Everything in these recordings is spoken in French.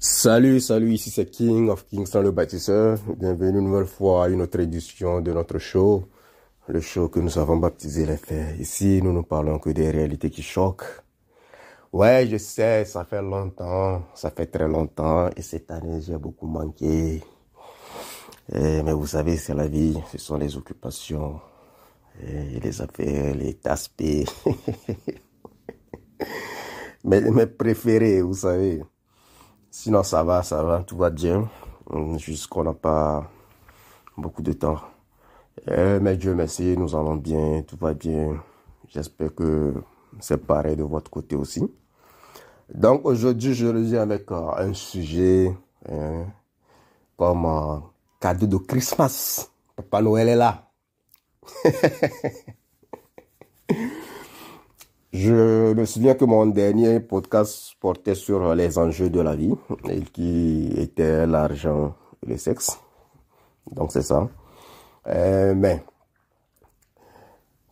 Salut, ici c'est King of Kingston le bâtisseur. Bienvenue une nouvelle fois à une autre édition de notre show. Le show que nous avons baptisé Les Faits. Ici, nous ne parlons que des réalités qui choquent. Ouais, je sais, ça fait longtemps, ça fait très longtemps. Et cette année, j'ai beaucoup manqué. Mais vous savez, c'est la vie, ce sont les occupations, et les affaires, les aspects. Mes préférés, vous savez. Sinon, ça va, tout va bien. Juste qu'on n'a pas beaucoup de temps. Mais Dieu merci, nous allons bien, tout va bien. J'espère que c'est pareil de votre côté aussi. Donc aujourd'hui, je reviens avec un sujet comme cadeau de Christmas. Papa Noël est là. Je me souviens que mon dernier podcast portait sur les enjeux de la vie, et qui étaient l'argent et le sexe. Donc c'est ça. Mais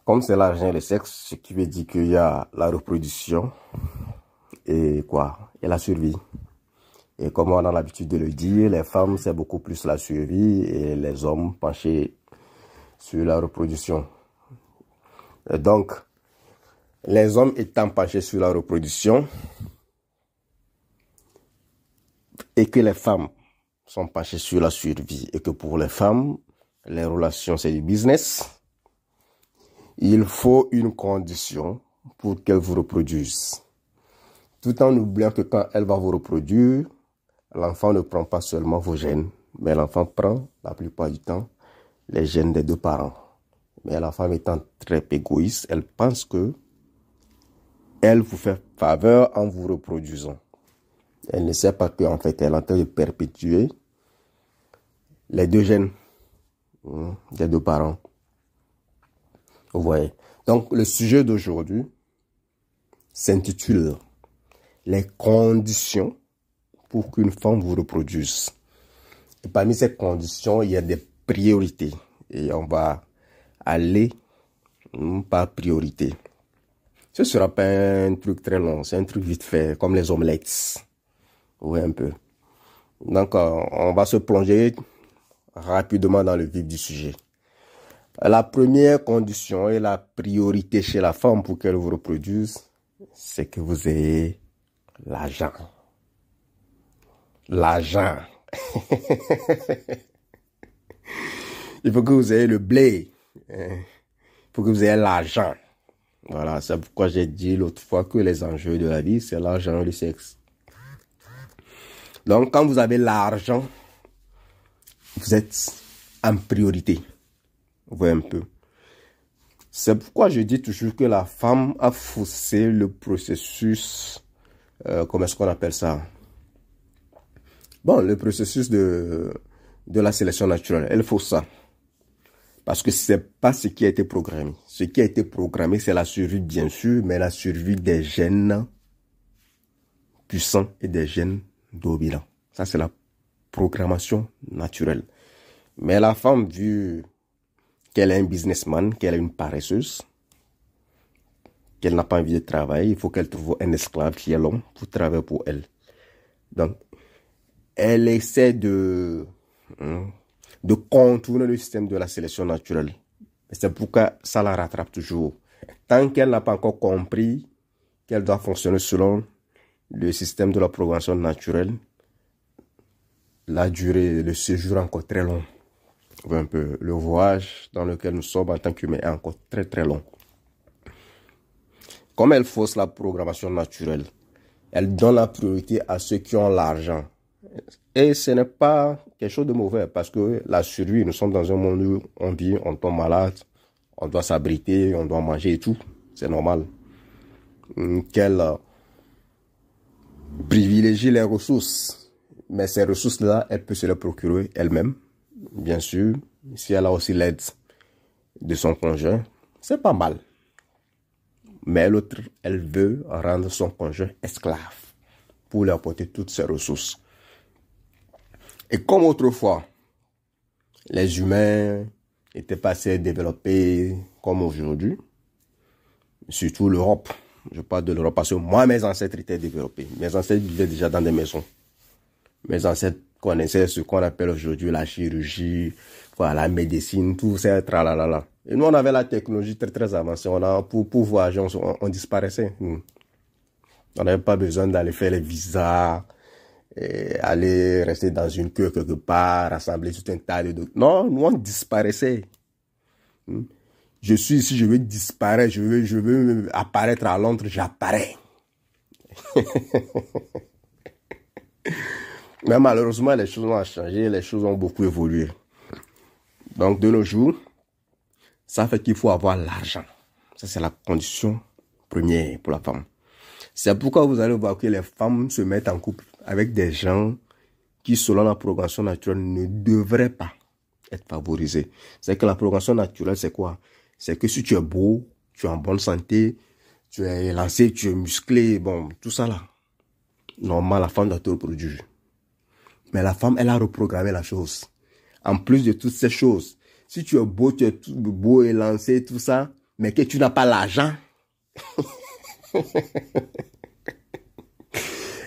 comme c'est l'argent et le sexe, ce qui veut dire qu'il y a la reproduction et la survie. Et comme on a l'habitude de le dire, les femmes c'est beaucoup plus la survie et les hommes penchés sur la reproduction. Et donc les hommes étant penchés sur la reproduction et que les femmes sont penchées sur la survie et que pour les femmes, les relations c'est du business, il faut une condition pour qu'elles vous reproduisent. Tout en oubliant que quand elle va vous reproduire, l'enfant ne prend pas seulement vos gènes, mais l'enfant prend la plupart du temps les gènes des deux parents. Mais la femme étant très égoïste, elle pense que elle vous fait faveur en vous reproduisant. Elle ne sait pas qu'en fait, elle est en train de perpétuer les deux gènes des deux parents. Vous voyez. Donc, le sujet d'aujourd'hui s'intitule « Les conditions pour qu'une femme vous reproduise ». Et parmi ces conditions, il y a des priorités. Et on va aller par priorité. Ce sera pas un truc très long, c'est un truc vite fait, comme les omelettes. Oui, un peu. Donc, on va se plonger rapidement dans le vif du sujet. La première condition et la priorité chez la femme pour qu'elle vous reproduise, c'est que vous ayez l'argent. L'argent. Il faut que vous ayez le blé. Il faut que vous ayez l'argent. Voilà, c'est pourquoi j'ai dit l'autre fois que les enjeux de la vie, c'est l'argent et le sexe. Donc, quand vous avez l'argent, vous êtes en priorité. Vous voyez un peu. C'est pourquoi je dis toujours que la femme a faussé le processus, comment est-ce qu'on appelle ça? Bon, le processus de la sélection naturelle. Elle fausse ça. Parce que c'est pas ce qui a été programmé. Ce qui a été programmé, c'est la survie, bien sûr, mais la survie des gènes puissants et des gènes dominants. Ça, c'est la programmation naturelle. Mais la femme, vu qu'elle est un businessman, qu'elle est une paresseuse, qu'elle n'a pas envie de travailler, il faut qu'elle trouve un esclave qui est l'homme pour travailler pour elle. Donc, elle essaie de contourner le système de la sélection naturelle. C'est pourquoi ça la rattrape toujours. Tant qu'elle n'a pas encore compris qu'elle doit fonctionner selon le système de la programmation naturelle, la durée, le séjour est encore très long. Un peu, le voyage dans lequel nous sommes en tant qu'humains est encore très très long. Comme elle fausse la programmation naturelle, elle donne la priorité à ceux qui ont l'argent. Et ce n'est pas quelque chose de mauvais parce que la survie, nous sommes dans un monde où on vit, on tombe malade, on doit s'abriter, on doit manger et tout. C'est normal. Qu'elle privilégie les ressources. Mais ces ressources-là, elle peut se les procurer elle-même. Bien sûr, si elle a aussi l'aide de son conjoint, c'est pas mal. Mais l'autre, elle veut rendre son conjoint esclave pour lui apporter toutes ses ressources. Et comme autrefois, les humains étaient pas assez développés comme aujourd'hui, surtout l'Europe. Je parle de l'Europe parce que moi, mes ancêtres étaient développés. Mes ancêtres vivaient déjà dans des maisons. Mes ancêtres connaissaient ce qu'on appelle aujourd'hui la chirurgie, voilà, la médecine, tout ça, tralalala. Et nous, on avait la technologie très, très avancée. Pour voyager, on disparaissait. On n'avait pas besoin d'aller faire les visas, et aller rester dans une queue quelque part, rassembler tout un tas de documents. Non, nous, on disparaissait. Je suis ici, je veux disparaître, je veux apparaître à Londres, j'apparais. Mais malheureusement, les choses ont changé, les choses ont beaucoup évolué. Donc, de nos jours, ça fait qu'il faut avoir l'argent. Ça, c'est la condition première pour la femme. C'est pourquoi vous allez voir que les femmes se mettent en couple avec des gens qui, selon la programmation naturelle, ne devraient pas être favorisés. C'est que la programmation naturelle, c'est quoi? C'est que si tu es beau, tu es en bonne santé, tu es lancé, tu es musclé, bon, tout ça là. Normal, la femme doit te reproduire. Mais la femme, elle a reprogrammé la chose. En plus de toutes ces choses, si tu es beau et lancé, tout ça, mais que tu n'as pas l'argent,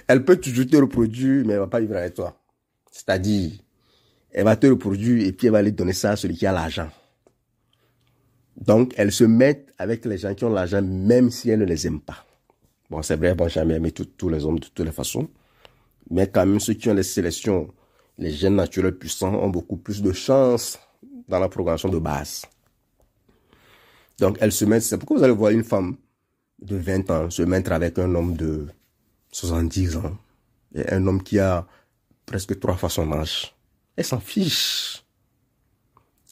elle peut toujours te reproduire, mais elle ne va pas vivre avec toi. C'est-à-dire, elle va te reproduire et puis elle va aller donner ça à celui qui a l'argent. Donc, elle se met avec les gens qui ont l'argent, même si elle ne les aime pas. Bon, c'est vrai, bon, jamais aimer tous les hommes de toutes les façons. Mais quand même, ceux qui ont les sélections, les gènes naturels puissants, ont beaucoup plus de chance dans la programmation de base. Donc, elle se met, c'est pourquoi vous allez voir une femme de 20 ans se mettre avec un homme de 70 ans. Et un homme qui a presque 3 fois son âge. Elle s'en fiche.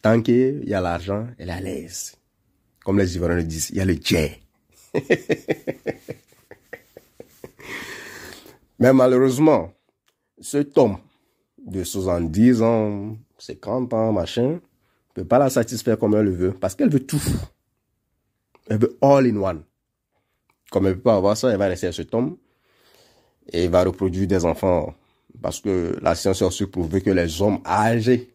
Tant qu'il y a l'argent, elle est à l'aise. Comme les Ivoiriens le disent, il y a le jet. Mais malheureusement, cet homme de 70 ans, 50 ans, machin, ne peut pas la satisfaire comme elle le veut. Parce qu'elle veut tout. Elle veut all in one. Comme elle ne peut pas avoir ça, elle va rester à cet homme. Et elle va reproduire des enfants. Parce que la science a aussi prouvé que les hommes âgés,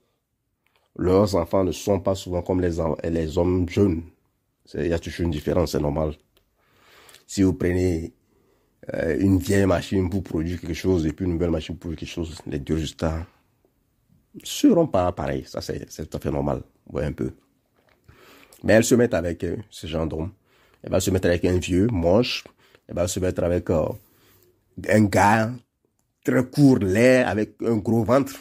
leurs enfants ne sont pas souvent comme les hommes jeunes. Il y a toujours une différence, c'est normal. Si vous prenez une vieille machine pour produire quelque chose et puis une nouvelle machine pour produire quelque chose, les deux résultats ne seront pas pareils. Ça, c'est tout à fait normal. Vous voyez un peu. Mais elle se met avec ce genre d'homme. Elle va se mettre avec un vieux, moche. Elle va se mettre avec un gars très court, laid, avec un gros ventre.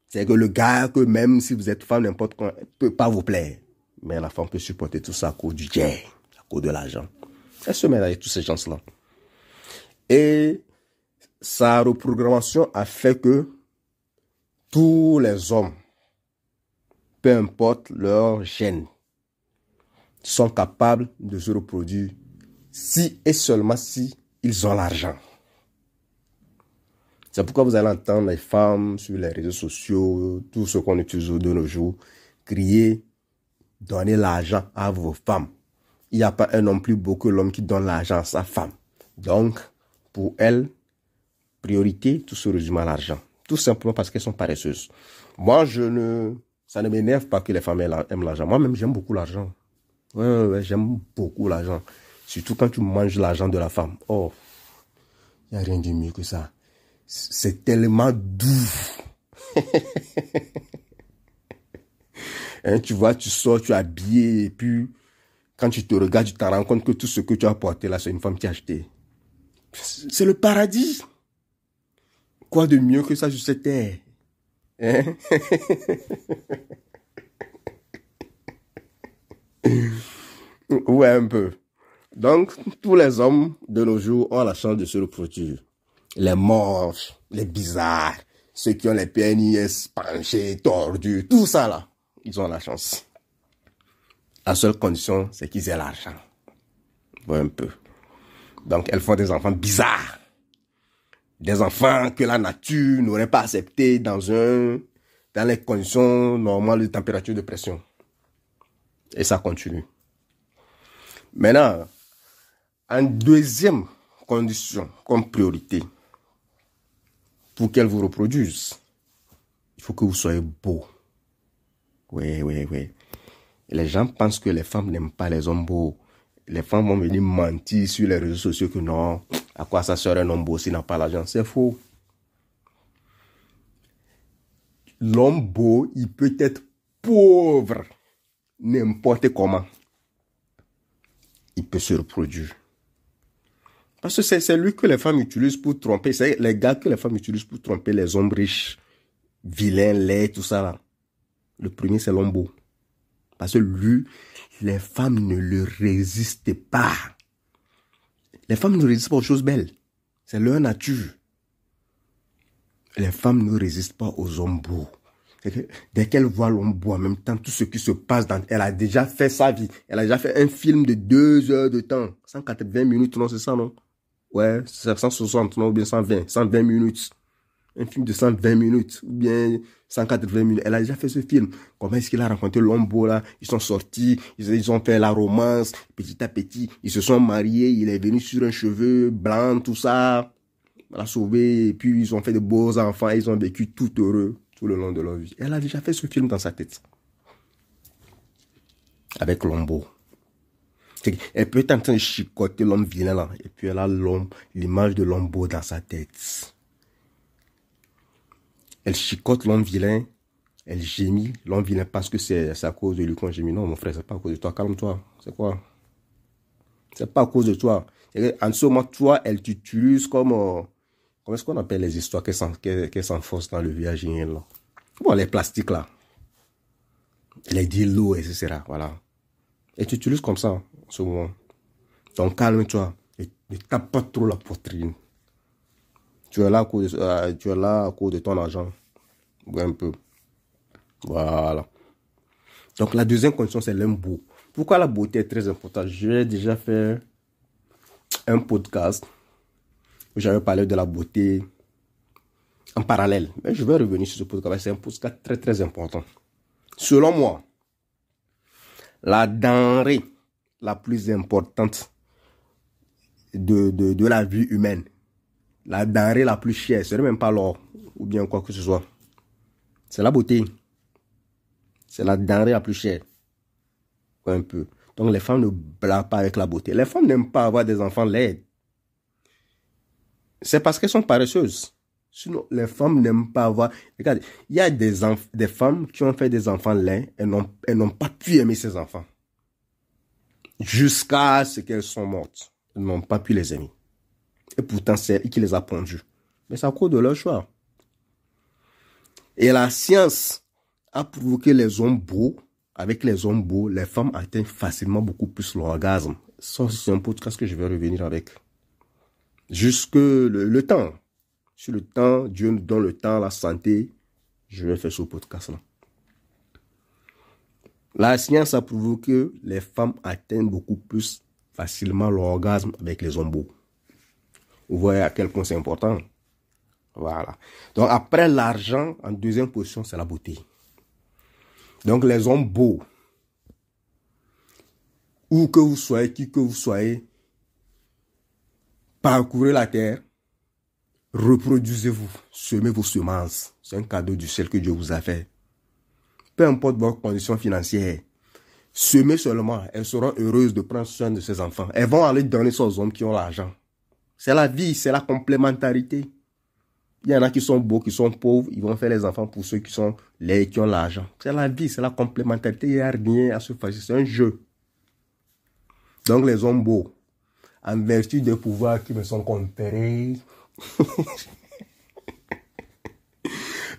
C'est que le gars, que même si vous êtes femme, n'importe quoi, ne peut pas vous plaire. Mais la femme peut supporter tout ça à cause du jet, à cause de l'argent. Elle se met avec tous ces gens-là. Et sa reprogrammation a fait que tous les hommes, peu importe leur gène, sont capables de se reproduire si et seulement si ils ont l'argent. C'est pourquoi vous allez entendre les femmes sur les réseaux sociaux, tout ce qu'on utilise de nos jours, crier, donnez l'argent à vos femmes. Il n'y a pas un homme plus beau que l'homme qui donne l'argent à sa femme. Donc, pour elles, priorité, tout se résume à l'argent. Tout simplement parce qu'elles sont paresseuses. Moi, ça ne m'énerve pas que les femmes aiment l'argent. Moi-même, j'aime beaucoup l'argent. Ouais, j'aime beaucoup l'argent. Surtout quand tu manges l'argent de la femme. Oh, il n'y a rien de mieux que ça. C'est tellement doux. Hein, tu vois, tu sors, tu es habillé, et puis, quand tu te regardes, tu te rends compte que tout ce que tu as porté là, c'est une femme qui a acheté. C'est le paradis. Quoi de mieux que ça sur cette terre? Hein? Ouais, un peu. Donc, tous les hommes de nos jours ont la chance de se reproduire. Les moches, les bizarres, ceux qui ont les pénis penchés, tordus, tout ça là, ils ont la chance. La seule condition, c'est qu'ils aient l'argent. Ouais, un peu. Donc, elles font des enfants bizarres. Des enfants que la nature n'aurait pas acceptés dans les conditions normales de température de pression. Et ça continue. Maintenant, en deuxième condition, comme priorité, pour qu'elles vous reproduisent, il faut que vous soyez beau. Oui. Et les gens pensent que les femmes n'aiment pas les hommes beaux. Les femmes vont venir mentir sur les réseaux sociaux que non, à quoi ça sert un homme beau s'il n'a pas l'argent? C'est faux. L'homme beau, il peut être pauvre n'importe comment. Il peut se reproduire. Parce que c'est lui que les femmes utilisent pour tromper. C'est les gars que les femmes utilisent pour tromper les hommes riches, vilains, laids, tout ça là. Le premier, c'est l'homme beau. Parce que lui, les femmes ne le résistent pas. Les femmes ne résistent pas aux choses belles. C'est leur nature. Les femmes ne résistent pas aux hommes beaux. Dès qu'elle voit l'homme beau en même temps, tout ce qui se passe dans... Elle a déjà fait sa vie. Elle a déjà fait un film de 2 heures de temps. 180 minutes, non, c'est ça, non? Ouais, c'est 160, non, ou bien 120 minutes. Un film de 120 minutes, ou bien 180 minutes. Elle a déjà fait ce film. Comment est-ce qu'il a rencontré l'homme beau, là? Ils sont sortis, ils ont fait la romance, petit à petit. Ils se sont mariés, il est venu sur un cheveu blanc, tout ça. Elle a sauvé, et puis ils ont fait de beaux enfants, et ils ont vécu tout heureux tout le long de leur vie. Elle a déjà fait ce film dans sa tête. Avec l'homme beau. Elle peut être en train de chicoter l'homme vilain là. Et puis elle a l'image de l'homme beau dans sa tête. Elle chicote l'homme vilain. Elle gémit l'homme vilain parce que c'est à cause de lui qu'on gémit. Non mon frère, c'est pas à cause de toi. Calme-toi. C'est quoi? C'est pas à cause de toi. En ce moment, toi, elle t'utilise comme... comment est-ce qu'on appelle les histoires qu'elle s'enfonce dans le VIH là? Bon, les plastiques là. Les dildos, etc. Voilà. Et tu utilises comme ça, en ce moment. Donc, calme-toi. Ne tape pas trop la poitrine. Tu es là à cause de ton argent. Ouais, un peu. Voilà. Donc, la deuxième condition, c'est l'homme beau. Pourquoi la beauté est très importante? J'ai déjà fait un podcast où j'avais parlé de la beauté en parallèle. Mais je vais revenir sur ce podcast. C'est un podcast très, très important. Selon moi, la denrée la plus importante de la vie humaine, la denrée la plus chère, ce n'est même pas l'or ou bien quoi que ce soit. C'est la beauté. C'est la denrée la plus chère. Un peu. Donc les femmes ne blaguent pas avec la beauté. Les femmes n'aiment pas avoir des enfants laids. C'est parce qu'elles sont paresseuses. Sinon, les femmes n'aiment pas avoir... Regarde, il y a des femmes qui ont fait des enfants laids et n'ont pas pu aimer ces enfants. Jusqu'à ce qu'elles sont mortes. Elles n'ont pas pu les aimer. Et pourtant, c'est elle qui les a pondus. Mais c'est à cause de leur choix. Et la science a prouvé que les hommes beaux, avec les hommes beaux, les femmes atteignent facilement beaucoup plus l'orgasme. Ça, c'est un podcast que je vais revenir avec. Jusque le temps. Sur le temps, Dieu nous donne le temps, la santé. Je vais faire ce podcast-là. La science a prouvé que les femmes atteignent beaucoup plus facilement l'orgasme avec les hommes beaux. Vous voyez à quel point c'est important. Voilà. Donc après l'argent, en deuxième position, c'est la beauté. Donc les hommes beaux, où que vous soyez, qui que vous soyez, parcourez la terre, reproduisez-vous, semez vos semences. C'est un cadeau du ciel que Dieu vous a fait. Peu importe votre condition financière, semez seulement. Elles seront heureuses de prendre soin de ses enfants. Elles vont aller donner ça aux hommes qui ont l'argent. C'est la vie, c'est la complémentarité. Il y en a qui sont beaux, qui sont pauvres, ils vont faire les enfants pour ceux qui sont laids, qui ont l'argent. C'est la vie, c'est la complémentarité, il n'y a rien à se faire, c'est un jeu. Donc les hommes beaux, en vertu des pouvoirs qui me sont conférés,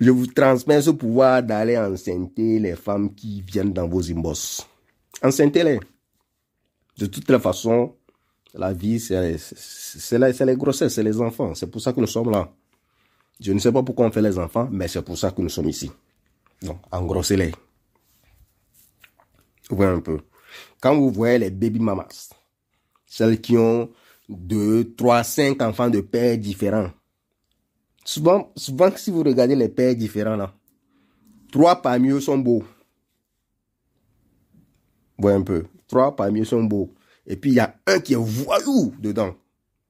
je vous transmets ce pouvoir d'aller enceinter les femmes qui viennent dans vos inbox. Enceintez-les. De toutes les façons, la vie, c'est les grossesses, c'est les enfants. C'est pour ça que nous sommes là. Je ne sais pas pourquoi on fait les enfants, mais c'est pour ça que nous sommes ici. Donc, engrossez-les. Vous voyez un peu. Quand vous voyez les baby mamas, celles qui ont 2, 3, 5 enfants de pères différents. Souvent, si vous regardez les pères différents là, 3 parmi eux sont beaux. Vous voyez un peu. 3 parmi eux sont beaux. Et puis, il y a un qui est voyou dedans.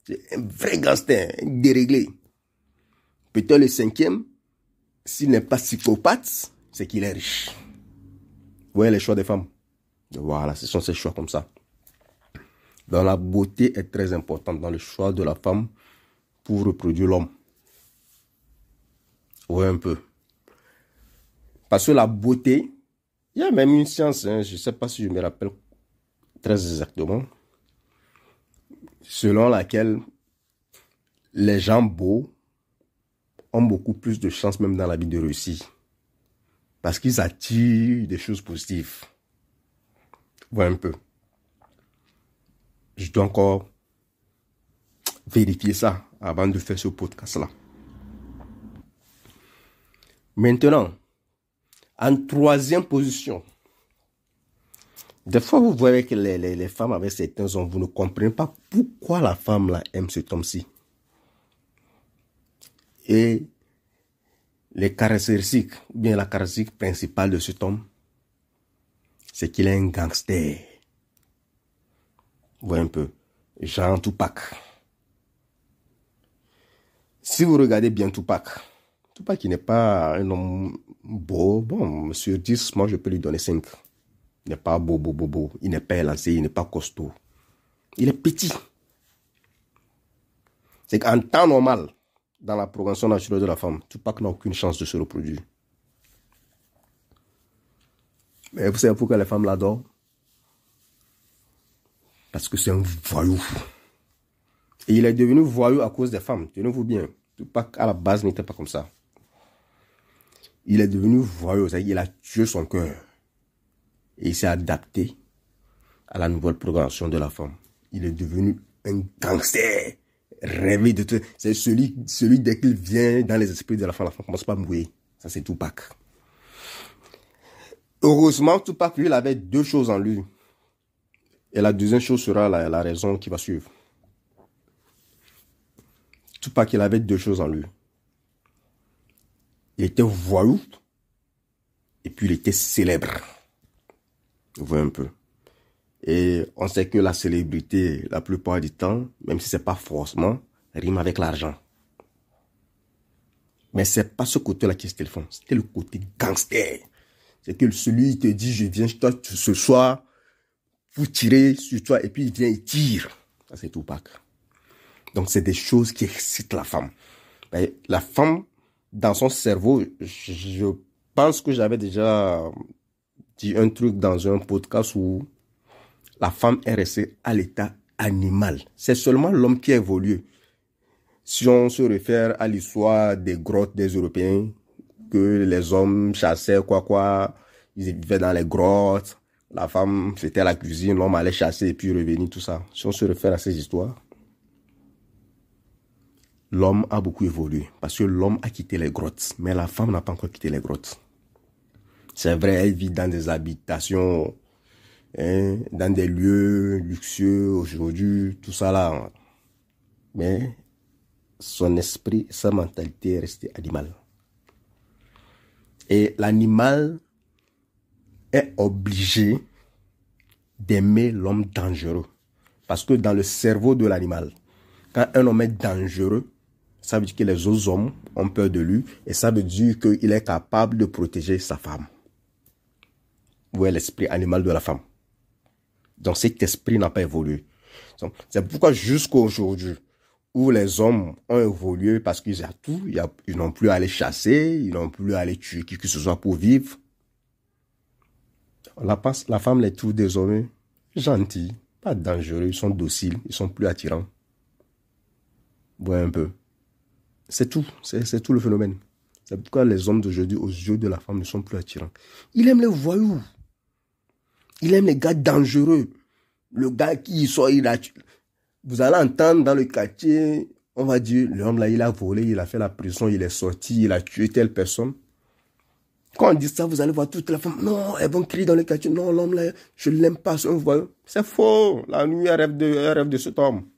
C'est un vrai gangster, un déréglé. Peut-être le 5e, s'il n'est pas psychopathe, c'est qu'il est riche. Vous voyez les choix des femmes. Voilà, ce sont ces choix comme ça. Donc la beauté est très importante dans le choix de la femme pour reproduire l'homme. Vous voyez un peu. Parce que la beauté, il y a même une science, hein, je ne sais pas si je me rappelle très exactement, selon laquelle les gens beaux ont beaucoup plus de chances même dans la vie de réussir. Parce qu'ils attirent des choses positives. Voilà un peu. Je dois encore vérifier ça avant de faire ce podcast-là. Maintenant, en troisième position, des fois vous voyez que les femmes avec certains hommes, vous ne comprenez pas pourquoi la femme là aime cet homme-ci. Et les caractéristiques, ou bien la caractéristique principale de cet homme, c'est qu'il est un gangster. Vous voyez un peu, Jean Tupac. Si vous regardez bien Tupac, Tupac qui n'est pas un homme beau, bon, sur 10, moi je peux lui donner 5. Il n'est pas beau. Il n'est pas élancé, il n'est pas costaud. Il est petit. C'est qu'en temps normal, dans la progression naturelle de la femme, Tupac n'a aucune chance de se reproduire. Mais vous savez pourquoi les femmes l'adorent? Parce que c'est un voyou. Et il est devenu voyou à cause des femmes. Tenez-vous bien. Tupac, à la base, n'était pas comme ça. Il est devenu voyou. C'est-à-dire qu'il a tué son cœur. Et il s'est adapté à la nouvelle programmation de la femme. Il est devenu un gangster. Rêvé de tout. C'est celui dès qu'il vient dans les esprits de la femme commence pas à mouiller. Ça, c'est Tupac. Heureusement, Tupac, lui, il avait deux choses en lui. Et la deuxième chose sera la raison qui va suivre. Tupac, il avait deux choses en lui. Il était voyou. Et puis, il était célèbre. Vous voyez un peu. Et on sait que la célébrité, la plupart du temps, même si c'est pas forcément, rime avec l'argent. Mais c'est pas ce côté-là qui se téléphone. C'était le côté gangster. C'est que celui qui te dit, je viens chez toi ce soir pour tirer sur toi, et puis il vient et tire. Ça, c'est Tupac. Donc, c'est des choses qui excitent la femme. Mais la femme, dans son cerveau, je pense que j'avais déjà dit un truc dans un podcast où la femme est restée à l'état animal. C'est seulement l'homme qui a évolué. Si on se réfère à l'histoire des grottes des Européens, que les hommes chassaient ils vivaient dans les grottes, la femme faisait la cuisine, l'homme allait chasser et puis revenir, tout ça. Si on se réfère à ces histoires, l'homme a beaucoup évolué parce que l'homme a quitté les grottes, mais la femme n'a pas encore quitté les grottes. C'est vrai, elle vit dans des habitations, dans des lieux luxueux aujourd'hui, tout ça là. Mais son esprit, sa mentalité est restée animale. Et l'animal est obligé d'aimer l'homme dangereux. Parce que dans le cerveau de l'animal, quand un homme est dangereux, ça veut dire que les autres hommes ont peur de lui et ça veut dire qu'il est capable de protéger sa femme. Vous voyez l'esprit animal de la femme. Donc cet esprit n'a pas évolué. C'est pourquoi jusqu'à aujourd'hui, où les hommes ont évolué parce qu'ils ont tout, ils n'ont plus à aller chasser, ils n'ont plus à aller tuer qui que ce soit pour vivre. La femme les trouve désormais gentils, pas dangereux, ils sont dociles, ils sont plus attirants. Vous voyez un peu. C'est tout, c'est tout le phénomène. C'est pourquoi les hommes d'aujourd'hui, aux yeux de la femme, ne sont plus attirants. Il aime les voyous. Il aime les gars dangereux. Le gars qui sort, vous allez entendre dans le quartier, on va dire, l'homme là, il a volé, il a fait la prison, il est sorti, il a tué telle personne. Quand on dit ça, vous allez voir toutes les femmes, non, elles vont crier dans le quartier, non, l'homme là, je ne l'aime pas, c'est un voyou. C'est faux. La nuit, elle rêve de cet homme.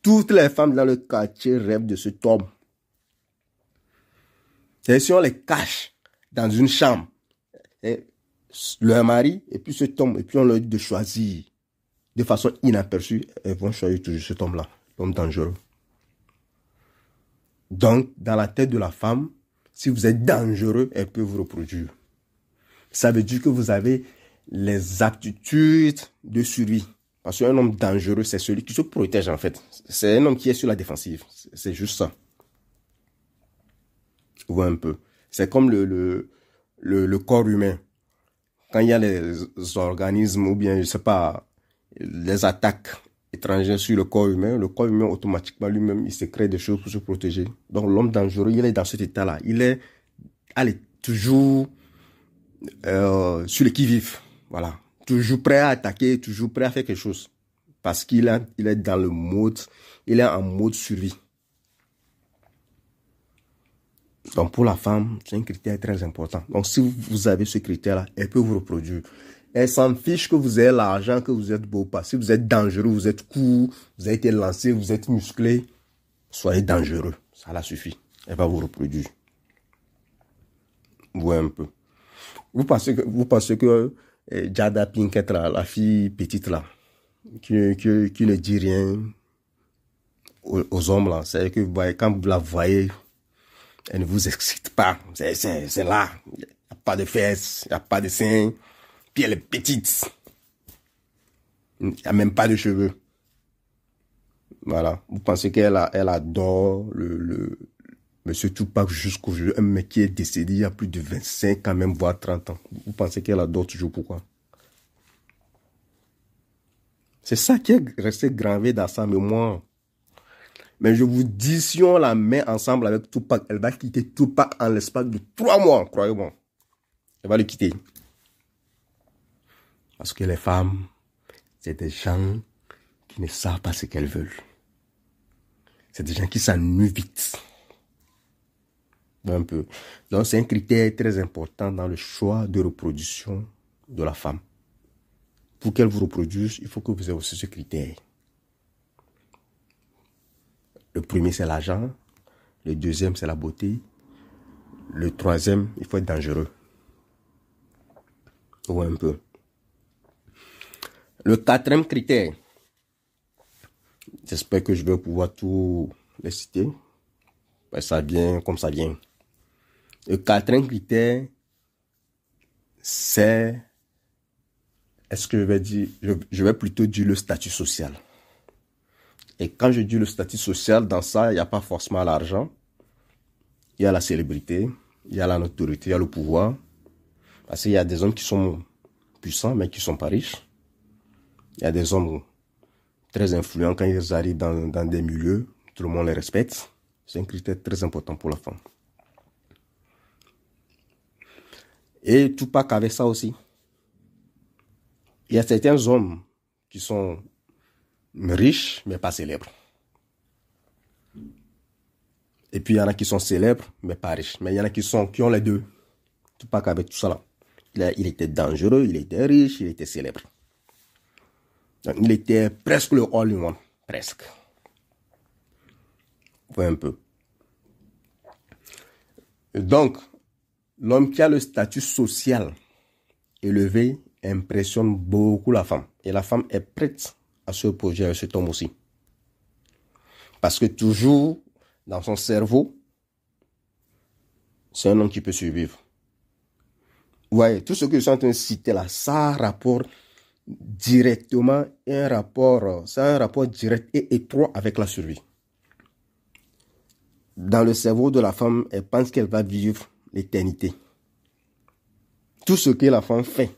Toutes les femmes dans le quartier rêvent de cet homme. C'est si on les cache dans une chambre, leur mari, et puis cet homme, et puis on leur dit de choisir de façon inaperçue, elles vont choisir toujours cet homme-là, l'homme dangereux. Donc, dans la tête de la femme, si vous êtes dangereux, elle peut vous reproduire. Ça veut dire que vous avez les aptitudes de survie. Parce qu'un homme dangereux, c'est celui qui se protège en fait. C'est un homme qui est sur la défensive. C'est juste ça. Vous voyez un peu. C'est comme le corps humain, quand il y a les organismes ou bien, je sais pas, les attaques étrangères sur le corps humain automatiquement lui-même, il se crée des choses pour se protéger. Donc l'homme dangereux, il est dans cet état-là. Il est, allez, toujours sur le qui-vive. Voilà. Toujours prêt à attaquer, toujours prêt à faire quelque chose. Parce il est dans le mode, il est en mode survie. Donc pour la femme, c'est un critère très important. Donc si vous avez ce critère-là, elle peut vous reproduire. Elle s'en fiche que vous ayez l'argent, que vous êtes beau pas. Si vous êtes dangereux, vous êtes court, vous avez été lancé, vous êtes musclé, soyez dangereux. Ça la suffit. Elle va vous reproduire. Voyez un peu. Vous pensez que Jada Pinkett, là, la fille petite là, qui ne dit rien aux hommes là, c'est que quand vous la voyez, elle ne vous excite pas. C'est là. Il n'y a pas de fesses, il n'y a pas de seins. Puis elle est petite. Il n'y a même pas de cheveux. Voilà. Vous pensez qu'elle adore le Monsieur Tupac jusqu'au jour. Un mec qui est décédé il y a plus de 25 ans, même voire 30 ans. Vous pensez qu'elle adore toujours pourquoi? C'est ça qui est resté gravé dans sa mémoire. Mais je vous dis, si on la met ensemble avec Tupac, elle va quitter Tupac en l'espace de 3 mois, croyez-moi. Elle va le quitter. Parce que les femmes, c'est des gens qui ne savent pas ce qu'elles veulent. C'est des gens qui s'ennuient vite. Un peu. Donc c'est un critère très important dans le choix de reproduction de la femme. Pour qu'elle vous reproduise, il faut que vous ayez aussi ce critère. Le premier, c'est l'argent. Le deuxième, c'est la beauté. Le troisième, il faut être dangereux. Ou un peu. Le quatrième critère, j'espère que je vais pouvoir tout les citer. Ça vient comme ça vient. Le quatrième critère, c'est, est-ce que je vais dire, je vais plutôt dire le statut social. Et quand je dis le statut social, dans ça, il n'y a pas forcément l'argent. Il y a la célébrité, il y a la notoriété, il y a le pouvoir. Parce qu'il y a des hommes qui sont puissants, mais qui ne sont pas riches. Il y a des hommes très influents quand ils arrivent dans des milieux, tout le monde les respecte. C'est un critère très important pour la femme. Et Tupac avait ça aussi. Il y a certains hommes qui sont riches, mais pas célèbres. Et puis il y en a qui sont célèbres, mais pas riches. Mais il y en a qui ont les deux. Tupac avait tout ça là. Il était dangereux, il était riche, il était célèbre. Donc, il était presque le all-in-one. Presque. Vous voyez un peu. Donc, l'homme qui a le statut social élevé impressionne beaucoup la femme. Et la femme est prête à se opposer à cet homme aussi. Parce que toujours, dans son cerveau, c'est un homme qui peut survivre. Vous voyez, tout ce que je suis en train de citer là, ça rapporte directement c'est un rapport direct et étroit avec la survie. Dans le cerveau de la femme, elle pense qu'elle va vivre l'éternité. Tout ce que la femme fait,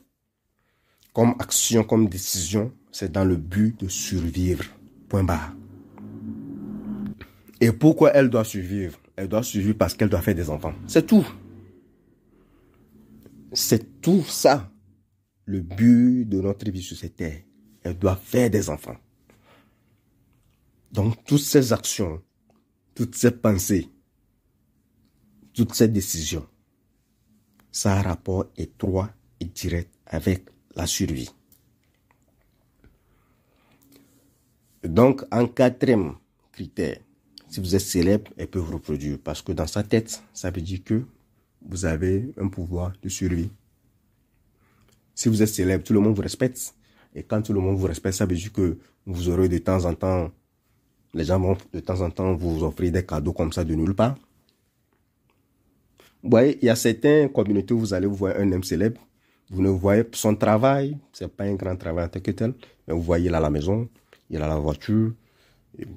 comme action, comme décision, c'est dans le but de survivre. Point barre. Et pourquoi elle doit survivre? Elle doit survivre parce qu'elle doit faire des enfants. C'est tout. C'est tout ça. Le but de notre vie sur cette terre. Elle doit faire des enfants. Donc, toutes ces actions, toutes ces pensées, toutes ces décisions, ça a un rapport étroit et direct avec la survie. Donc, en quatrième critère, si vous êtes célèbre, elle peut vous reproduire. Parce que dans sa tête, ça veut dire que vous avez un pouvoir de survie. Si vous êtes célèbre, tout le monde vous respecte. Et quand tout le monde vous respecte, ça veut dire que vous aurez de temps en temps, les gens vont de temps en temps vous offrir des cadeaux comme ça de nulle part. Vous voyez, il y a certaines communautés où vous allez voir un homme célèbre. Vous ne voyez son travail, c'est pas un grand travail en tant que tel, mais vous voyez, il a la maison, il a la voiture,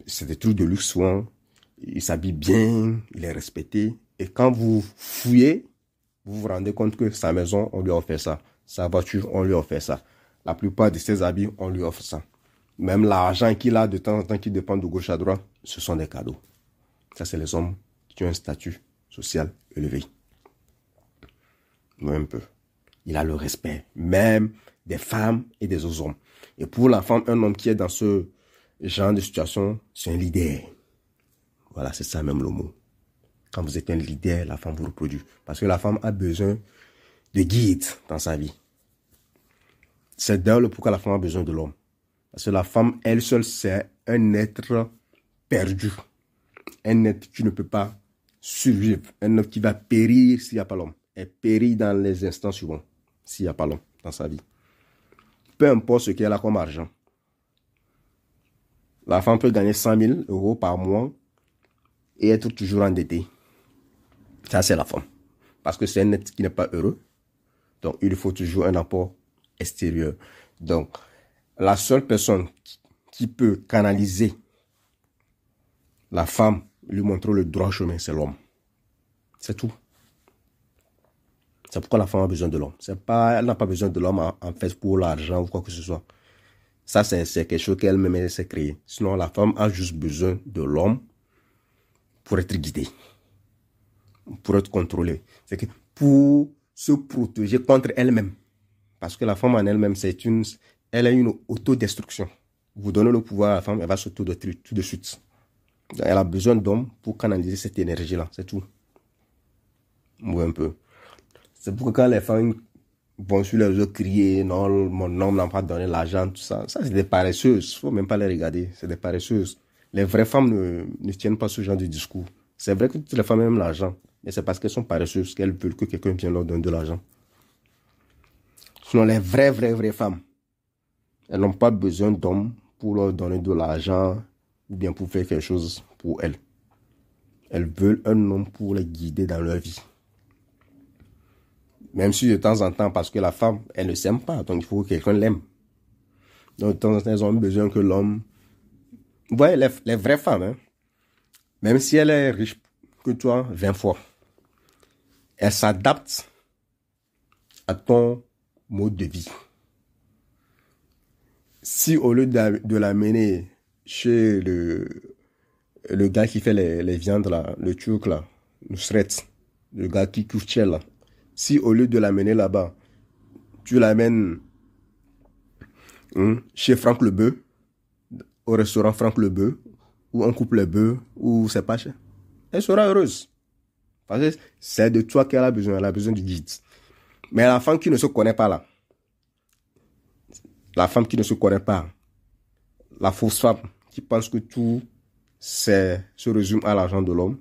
c'est des trucs de luxe souvent. Il s'habille bien, il est respecté. Et quand vous fouillez, vous vous rendez compte que sa maison, on lui a offert ça. Sa voiture, on lui a offert ça. La plupart de ses habits, on lui offre ça. Même l'argent qu'il a de temps en temps qui dépend de gauche à droite, ce sont des cadeaux. Ça, c'est les hommes qui ont un statut social élevé. Un peu. Il a le respect, même des femmes et des autres hommes. Et pour la femme, un homme qui est dans ce genre de situation, c'est un leader. Voilà, c'est ça même le mot. Quand vous êtes un leader, la femme vous reproduit. Parce que la femme a besoin de guide dans sa vie. C'est d'ailleurs pourquoi la femme a besoin de l'homme. Parce que la femme, elle seule, c'est un être perdu. Un être qui ne peut pas survivre. Un être qui va périr s'il n'y a pas l'homme. Elle périt dans les instants suivants s'il n'y a pas l'homme dans sa vie. Peu importe ce qu'elle a comme argent. La femme peut gagner 100 000 € par mois et être toujours endettée. Ça, c'est la femme. Parce que c'est un être qui n'est pas heureux. Donc, il faut toujours un apport extérieur. Donc, la seule personne qui peut canaliser la femme, lui montrer le droit chemin, c'est l'homme. C'est tout. C'est pourquoi la femme a besoin de l'homme. Elle n'a pas besoin de l'homme en fait pour l'argent ou quoi que ce soit. Ça, c'est quelque chose qu'elle-même s'est créée. Sinon, la femme a juste besoin de l'homme pour être guidée, pour être contrôlée. C'est que pour se protéger contre elle-même. Parce que la femme en elle-même, elle a une autodestruction. Vous donnez le pouvoir à la femme, elle va s'autodétruire tout de suite. Elle a besoin d'hommes pour canaliser cette énergie-là, c'est tout. Ou un peu. C'est pourquoi quand les femmes vont sur les réseaux crier, non, mon homme n'a pas donné l'argent, tout ça. Ça, c'est des paresseuses. Il ne faut même pas les regarder. C'est des paresseuses. Les vraies femmes ne tiennent pas ce genre de discours. C'est vrai que toutes les femmes aiment l'argent. Mais c'est parce qu'elles sont paresseuses qu'elles veulent que quelqu'un vienne leur donner de l'argent. Sinon, les vraies femmes, elles n'ont pas besoin d'hommes pour leur donner de l'argent ou bien pour faire quelque chose pour elles. Elles veulent un homme pour les guider dans leur vie. Même si de temps en temps, parce que la femme, elle ne s'aime pas, donc il faut que quelqu'un l'aime. Donc de temps en temps, elles ont besoin que l'homme... Vous voyez, les vraies femmes, hein, même si elle est riche que toi 20 fois, elle s'adapte à ton mode de vie. Si au lieu de l'amener chez le gars qui fait les viandes, là, le turc, là, Nusret, le gars qui couvre là, si au lieu de l'amener là-bas, tu l'amènes chez Franck Lebœuf, au restaurant Franck Lebœuf, ou un couple Lebœuf, ou c'est pas cher, elle sera heureuse. Parce que c'est de toi qu'elle a besoin, elle a besoin du guide. Mais la femme qui ne se connaît pas là, la femme qui ne se connaît pas, la fausse femme qui pense que tout se résume à l'argent de l'homme,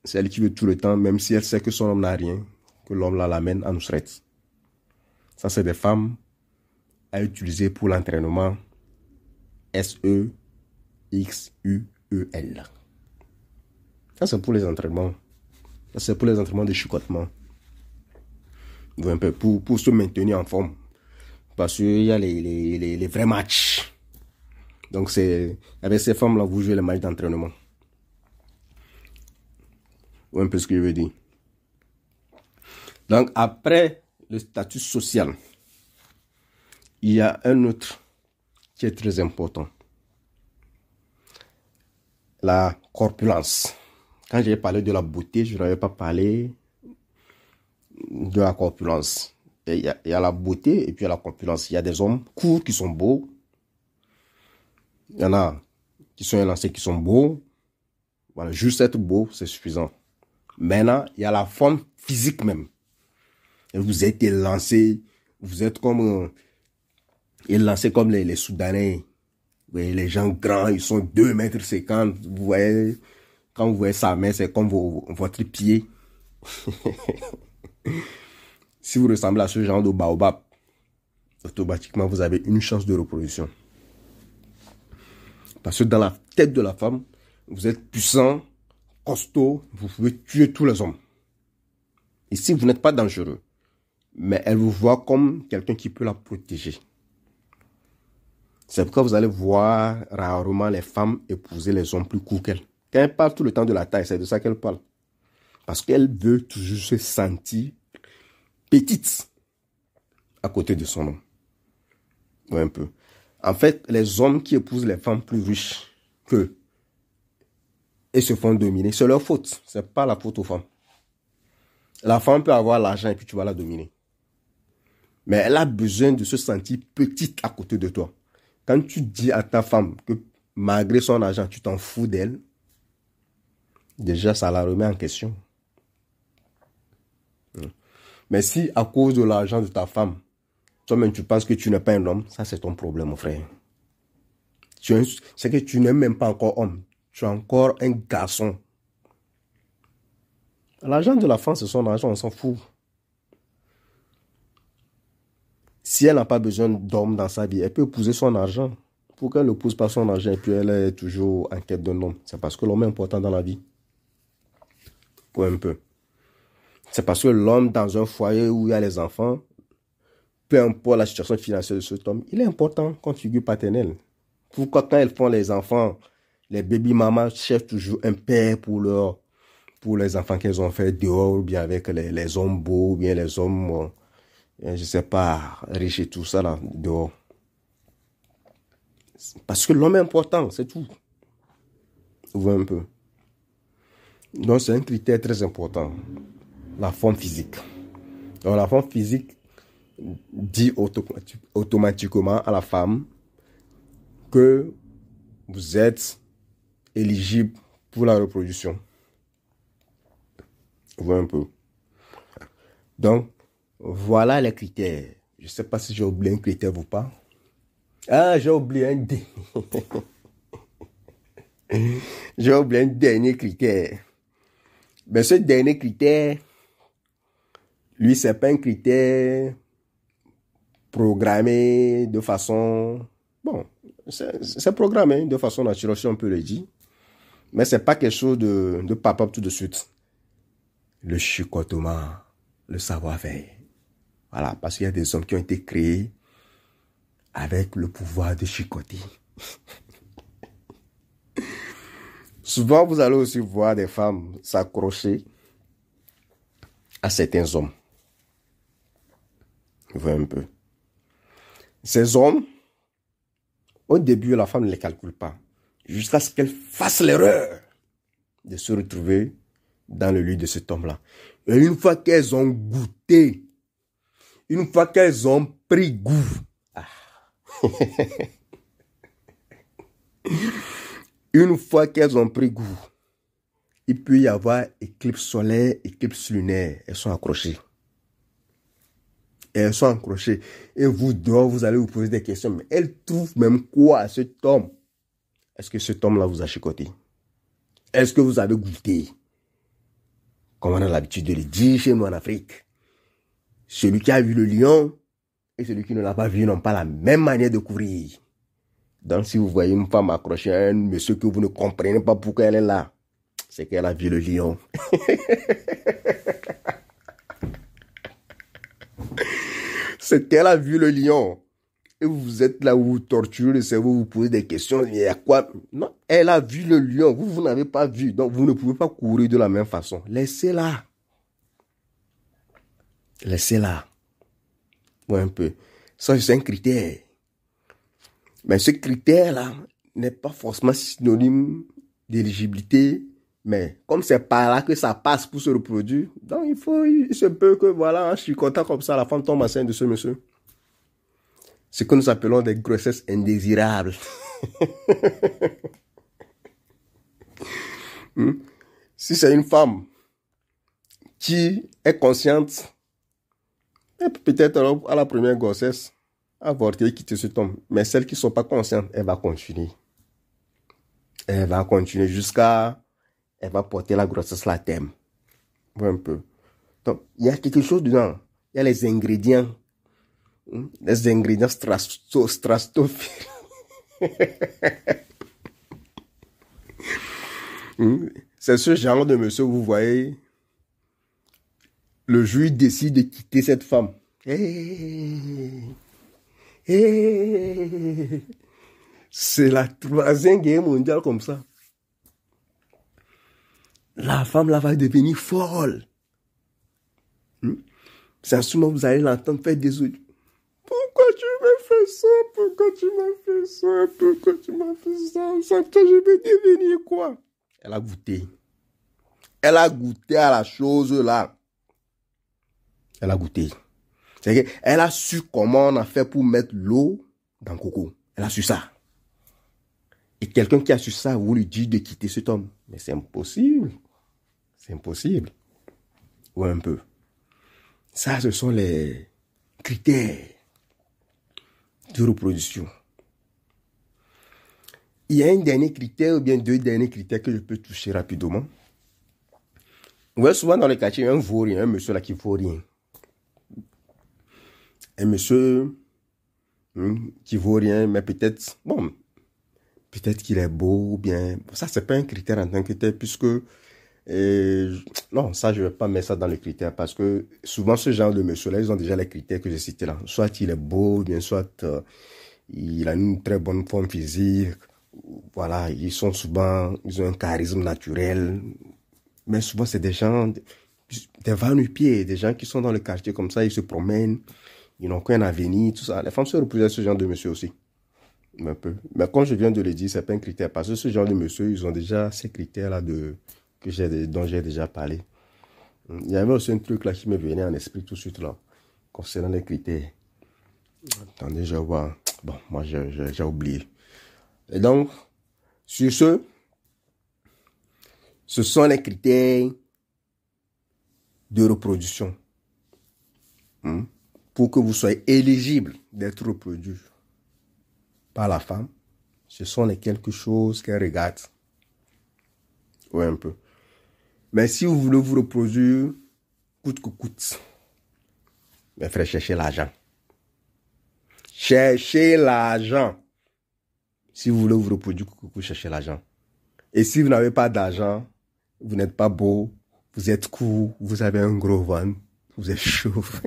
c'est elle qui veut tout le temps, même si elle sait que son homme n'a rien, que l'homme l'amène à Nusret. Ça, c'est des femmes à utiliser pour l'entraînement SEXUEL. Ça, c'est pour les entraînements. Ça, c'est pour les entraînements de chicotement. Un peu pour se maintenir en forme. Parce qu'il y a les vrais matchs. Donc, c'est avec ces femmes-là, vous jouez les matchs d'entraînement. Ou un peu ce que je veux dire. Donc, après le statut social, il y a un autre qui est très important. La corpulence. Quand j'ai parlé de la beauté, je n'avais pas parlé de la corpulence. Il y a la beauté et puis il y a la corpulence. Il y a des hommes courts qui sont beaux. Il y en a qui sont élancés qui sont beaux. Voilà, juste être beau, c'est suffisant. Maintenant, il y a la forme physique même. Et vous êtes élancé, vous êtes comme élancé comme les Soudanais. Vous voyez, les gens grands, ils sont 2,50 m. Vous voyez, quand vous voyez sa main, c'est comme votre pied. Si vous ressemblez à ce genre de baobab, automatiquement, vous avez une chance de reproduction. Parce que dans la tête de la femme, vous êtes puissant, costaud, vous pouvez tuer tous les hommes. Et si vous n'êtes pas dangereux, mais elle vous voit comme quelqu'un qui peut la protéger. C'est pourquoi vous allez voir rarement les femmes épouser les hommes plus courts qu'elles. Quand elle parle tout le temps de la taille, c'est de ça qu'elle parle. Parce qu'elle veut toujours se sentir petite à côté de son homme. Ouais, un peu. En fait, les hommes qui épousent les femmes plus riches qu'eux et se font dominer, c'est leur faute. C'est pas la faute aux femmes. La femme peut avoir l'argent et puis tu vas la dominer. Mais elle a besoin de se sentir petite à côté de toi. Quand tu dis à ta femme que malgré son argent, tu t'en fous d'elle, déjà ça la remet en question. Mais si à cause de l'argent de ta femme, toi-même tu penses que tu n'es pas un homme, ça c'est ton problème, mon frère. C'est que tu n'es même pas encore homme. Tu es encore un garçon. L'argent de la femme, c'est son argent, on s'en fout. Si elle n'a pas besoin d'homme dans sa vie, elle peut épouser son argent. Pourquoi elle n'épouse pas son argent et puis elle est toujours en quête d'un homme? C'est parce que l'homme est important dans la vie. Pour un peu. C'est parce que l'homme dans un foyer où il y a les enfants, peu importe la situation financière de cet homme, il est important comme figure paternelle. Pourquoi quand elles font les enfants, les baby mamas cherchent toujours un père pour les enfants qu'elles ont fait dehors, ou bien avec les hommes beaux, ou bien les hommes, je sais pas, riches et tout ça là, dehors. Parce que l'homme est important, c'est tout. Vous voyez un peu. Donc c'est un critère très important. La forme physique. Donc la forme physique dit automatiquement à la femme que vous êtes éligible pour la reproduction. Vous voyez un peu. Donc, voilà les critères. Je ne sais pas si j'ai oublié un critère ou pas. Ah, j'ai oublié un dernier. J'ai oublié un dernier critère. Mais ce dernier critère, lui, c'est pas un critère programmé de façon... Bon, c'est programmé de façon naturelle, si on peut le dire. Mais c'est pas quelque chose de pop-up tout de suite. Le chicotement, le savoir-faire. Voilà, parce qu'il y a des hommes qui ont été créés avec le pouvoir de chicoter. Souvent, vous allez aussi voir des femmes s'accrocher à certains hommes. Vous voyez un peu. Ces hommes, au début, la femme ne les calcule pas. Jusqu'à ce qu'elle fasse l'erreur de se retrouver dans le lit de cet homme-là. Et une fois qu'elles ont goûté, une fois qu'elles ont pris goût, une fois qu'elles ont pris goût, il peut y avoir éclipse solaire, éclipse lunaire. Elles sont accrochées. Elles sont accrochées. Et vous allez vous poser des questions. Mais elles trouvent même quoi à cet homme? Est-ce que cet homme-là vous a chicoté? Est-ce que vous avez goûté? Comme on a l'habitude de le dire chez nous en Afrique. Celui qui a vu le lion et celui qui ne l'a pas vu n'ont pas la même manière de courir. Donc si vous voyez une femme accrochée à un monsieur que vous ne comprenez pas pourquoi elle est là, c'est qu'elle a vu le lion. C'est qu'elle a vu le lion. Et vous êtes là où vous torturez le cerveau, vous posez des questions. Il y a quoi? Non, elle a vu le lion. Vous n'avez pas vu. Donc, vous ne pouvez pas courir de la même façon. Laissez-la. Laissez-la. Ouais, un peu. Ça, c'est un critère. Mais ce critère-là n'est pas forcément synonyme d'éligibilité. Mais comme c'est par là que ça passe pour se reproduire, donc il se peut que, voilà, je suis content comme ça, la femme tombe enceinte de ce monsieur. Ce que nous appelons des grossesses indésirables. Si c'est une femme qui est consciente, peut-être à la première grossesse, avorter et quitter cet homme. Mais celles qui ne sont pas conscientes, elle va continuer. Elle va continuer jusqu'à... Elle va porter la grossesse à terme. Un peu. Donc, il y a quelque chose dedans. Il y a les ingrédients. Les ingrédients stratosphériques. C'est ce genre de monsieur, vous voyez, le jour il décide de quitter cette femme. C'est la troisième guerre mondiale comme ça. La femme là va devenir folle. C'est sûrement vous allez l'entendre faire des autres. Pourquoi tu m'as fait ça? Pourquoi tu m'as fait ça? Pourquoi tu m'as fait ça? Ça que je vais devenir quoi? Elle a goûté. Elle a goûté à la chose là. Elle a goûté. C'est qu'elle a su comment on a fait pour mettre l'eau dans le coco. Elle a su ça. Et quelqu'un qui a su ça, vous lui dites de quitter cet homme. Mais c'est impossible. C'est impossible. Ou un peu. Ça, ce sont les critères de reproduction. Il y a un dernier critère ou bien deux derniers critères que je peux toucher rapidement. Vous voyez souvent dans les quartiers, il y a un vaurien, un monsieur là qui vaut rien. Un monsieur qui vaut rien, mais peut-être, bon, peut-être qu'il est beau ou bien... Ça, c'est pas un critère en tant que tel, puisque... non, ça, je vais pas mettre ça dans les critères, parce que souvent, ce genre de monsieur-là, ils ont déjà les critères que j'ai cités là. Soit il est beau, bien soit il a une très bonne forme physique. Voilà, ils ont un charisme naturel. Mais souvent, c'est des gens, des va-nu-pieds, des gens qui sont dans le quartier comme ça, ils se promènent, ils n'ont qu'un avenir, tout ça. Les femmes se représentent ce genre de monsieur aussi. Un peu. Mais comme je viens de le dire, c'est pas un critère. Parce que ce genre de monsieur, ils ont déjà ces critères-là dont j'ai déjà parlé. Il y avait aussi un truc là qui me venait en esprit tout de suite là, concernant les critères. Attendez, je vois. Bon, moi, j'ai oublié. Et donc, sur ce sont les critères de reproduction. Pour que vous soyez éligible d'être reproduit par la femme, ce sont les quelque chose qu'elle regarde. Ouais, un peu. Mais si vous voulez vous reproduire, coûte que coûte, mes frères, cherchez l'argent. Cherchez l'argent. Si vous voulez vous reproduire, coûte que coûte, cherchez l'argent. Et si vous n'avez pas d'argent, vous n'êtes pas beau, vous êtes court, vous avez un gros ventre, vous êtes chauve.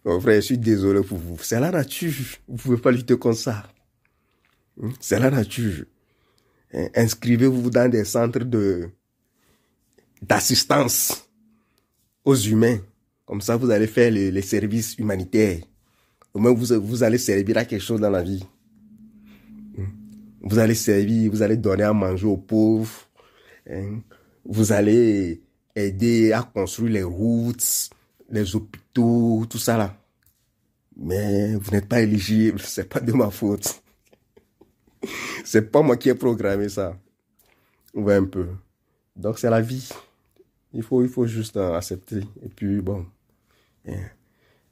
Mon frère, je suis désolé pour vous. C'est la nature. Vous ne pouvez pas lutter contre ça. C'est la nature. Inscrivez-vous dans des centres d'assistance aux humains. Comme ça, vous allez faire les services humanitaires. Au moins, vous allez servir à quelque chose dans la vie. Vous allez servir, vous allez donner à manger aux pauvres. Vous allez aider à construire les routes, les hôpitaux, tout ça là. Mais vous n'êtes pas éligible, c'est pas de ma faute. C'est pas moi qui ai programmé ça. Ouais, un peu. Donc c'est la vie. Il faut juste accepter. Et puis bon.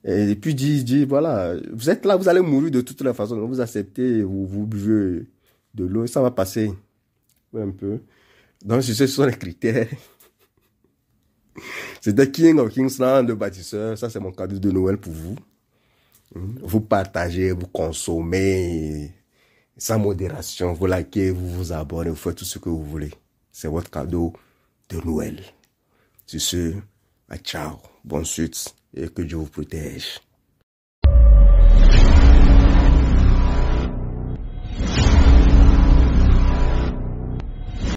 Et puis dis, voilà, vous êtes là, vous allez mourir de toutes les façons. Donc vous acceptez, vous buvez de l'eau, ça va passer. Ouais, un peu. Donc ce sont les critères. C'est The King of Kingsland, le bâtisseur. Ça, c'est mon cadeau de Noël pour vous. Vous partagez, vous consommez sans modération. Vous likez, vous vous abonnez, vous faites tout ce que vous voulez. C'est votre cadeau de Noël. Sur ce, ciao, bonne suite et que Dieu vous protège.